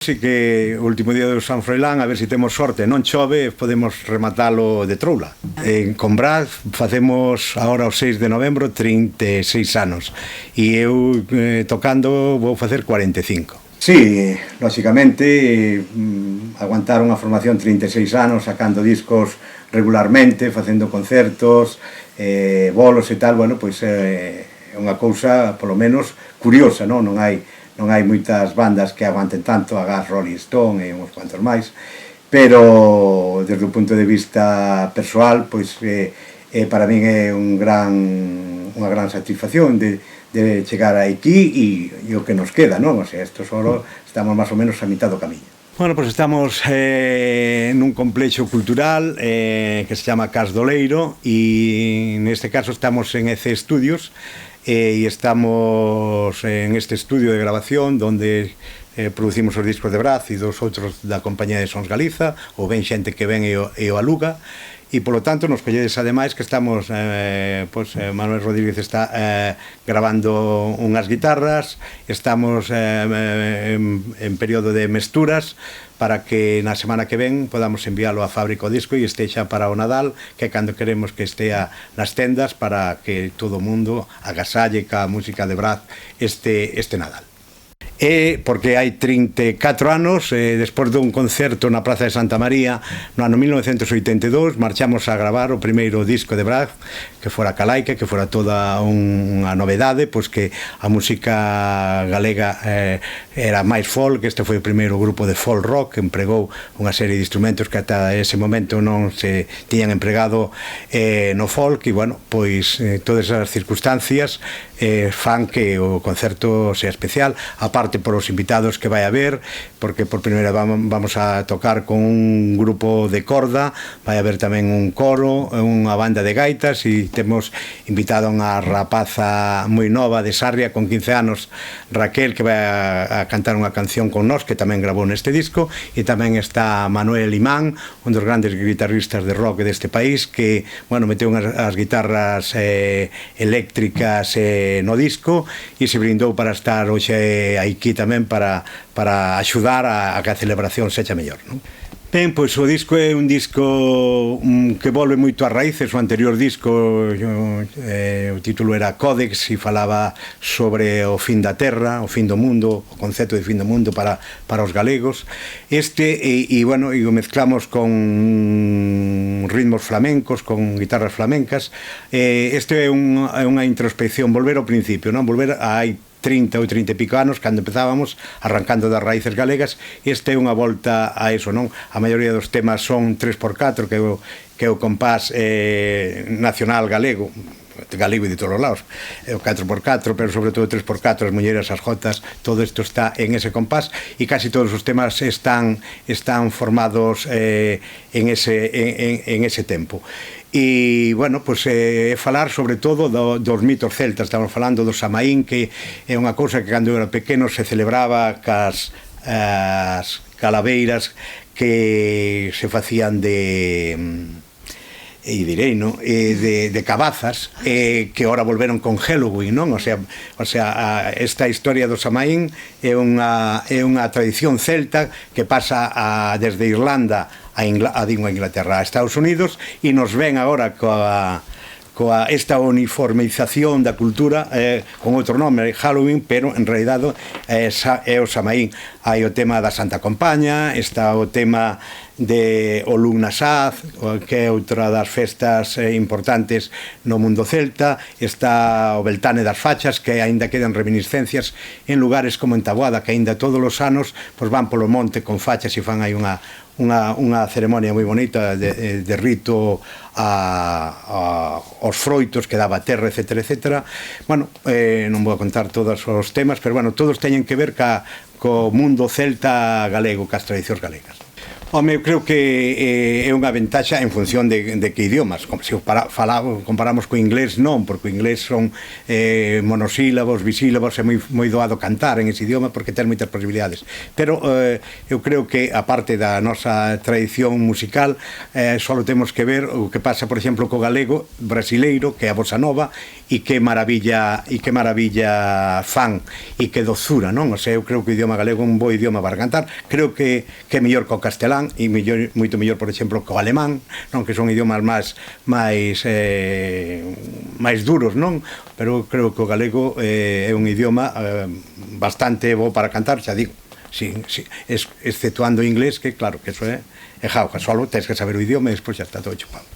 Si que o último día do San Froilán, a ver se temos sorte, non chove, podemos rematalo de troula. En Combrás facemos agora o 6 de novembro 36 anos e eu tocando vou facer 45. Sí, lóxicamente aguantar unha formación 36 anos sacando discos regularmente, facendo concertos, bolos e tal, bueno, pois é unha cousa polo menos curiosa, non hai moitas bandas que aguanten tanto, agás Rolling Stone e uns cuantos máis, pero desde o punto de vista persoal, pois para min é unha gran satisfacción de chegar aquí e o que nos queda, non? O sea, isto solo estamos máis ou menos a mitad do camiño. Bueno, pois estamos nun complexo cultural que se chama Cas do Leiro e neste caso estamos en EC Studios e estamos en este estudio de grabación donde producimos os discos de Braz e dos outros da compañía de Sons Galiza, ou ben xente que ven e o aluga, e polo tanto nos colledes ademais que estamos Manuel Rodríguez está grabando unhas guitarras, estamos en período de mesturas para que na semana que ven podamos enviálo a fábrica o disco e estexa para o Nadal, que é cando queremos que estea nas tendas para que todo o mundo agasalle ca música de Braz este Nadal. E porque hai 34 anos, despois dun concerto na Praza de Santa María no ano 1982, marchamos a gravar o primeiro disco de Braz, que fora Calaica, que fora toda unha novedade, pois que a música galega era máis folk. Este foi o primeiro grupo de folk rock que empregou unha serie de instrumentos que ata ese momento non se tiñan empregado no folk, e bueno, pois todas as circunstancias fan que o concerto sea especial, aparte por os invitados que vai haber, porque por primeira vamos a tocar con un grupo de corda, vai haber tamén un coro, unha banda de gaitas, e temos invitado a unha rapaza moi nova de Sarria con 15 anos, Raquel, que vai a cantar unha canción con nós, que tamén grabou neste disco, e tamén está Manuel Imán, un dos grandes guitarristas de rock deste país, que, bueno, meteu as guitarras eléctricas no disco e se brindou para estar hoxe aquí tamén para axudar a que a celebración sexa mellor, non? Ben, pois o disco é un disco que volve moito ás raíces. O anterior disco, o título era Códex, e falaba sobre o fin da terra, o fin do mundo, o concepto de fin do mundo para os galegos. Bueno, e o mezclamos con ritmos flamencos, con guitarras flamencas. Este é unha introspección, volver ao principio, non? Volver a 30 ou 30 e pico anos, cando empezábamos arrancando das raíces galegas. Este é unha volta a eso, non? A maioría dos temas son 3x4, que é o compás nacional galego e de todos os lados, o 4x4, pero sobre todo 3x4, as mulleres, as jotas, todo isto está en ese compás, e casi todos os temas están formados en ese tempo. E, bueno, pois falar sobre todo dos mitos celtas. Estamos falando do Samaín, que é unha cousa que cando era pequeno se celebraba cas calaveiras que se facían de cabazas, que ahora volveron con Halloween, non? O sea, esta historia do Samaín é unha tradición celta que pasa desde Irlanda a Inglaterra, a Estados Unidos, e nos ven agora coa esta uniformización da cultura con outro nome, Halloween, pero en realidade é o Samaín. Hai o tema da Santa Compaña, está o tema de o Lugnasaz, que é outra das festas importantes no mundo celta, está o Beltane das Fachas, que aínda quedan reminiscencias en lugares como en Taboada, que aínda todos os anos van polo monte con fachas e fan aí unha ceremonia moi bonita de rito aos froitos que daba a terra, etcétera. Bueno, non vou a contar todos os temas, pero bueno, todos teñen que ver co mundo celta galego, cas tradicións galegas. Home, eu creo que é unha ventaxa en función de que idiomas. Se comparamos co inglés, non, porque o inglés son monosílabos, bisílabos, é moi doado cantar en ese idioma porque ten moitas posibilidades. Pero eu creo que, a parte da nosa tradición musical, só temos que ver o que pasa, por exemplo, co galego brasileiro, que é a bossa nova, e que maravilla fan, e que dozura, non? O sea, eu creo que o idioma galego é un bo idioma para cantar. Creo que é mellor co castelán, e moito mellor, por exemplo, co alemán, non, que son idiomas máis duros, non? Pero creo que o galego é un idioma bastante bo para cantar, xa digo, exceptuando o inglés, que claro, que eso é jauja, só tens que saber o idioma e despois xa está todo chupado.